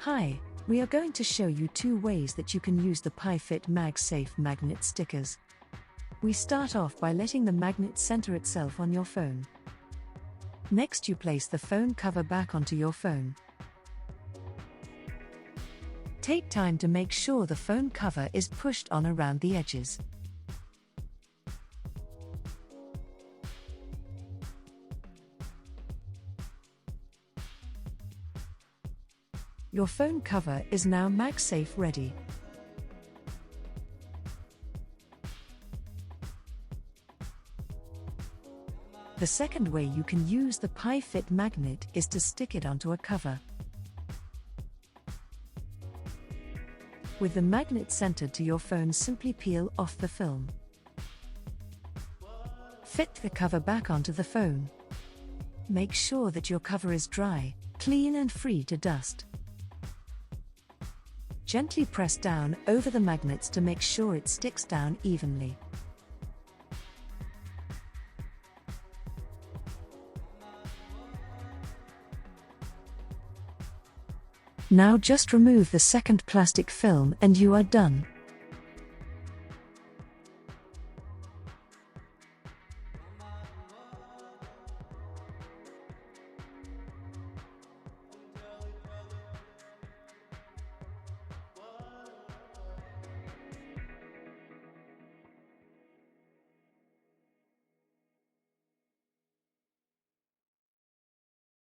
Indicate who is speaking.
Speaker 1: Hi, we are going to show you 2 ways that you can use the PiFit MagSafe magnet stickers. We start off by letting the magnet center itself on your phone. Next, you place the phone cover back onto your phone. Take time to make sure the phone cover is pushed on around the edges. Your phone cover is now MagSafe ready. The second way you can use the PiFit magnet is to stick it onto a cover. With the magnet centered to your phone, simply peel off the film. Fit the cover back onto the phone. Make sure that your cover is dry, clean and free to dust. Gently press down over the magnets to make sure it sticks down evenly. Now just remove the second plastic film and you are done.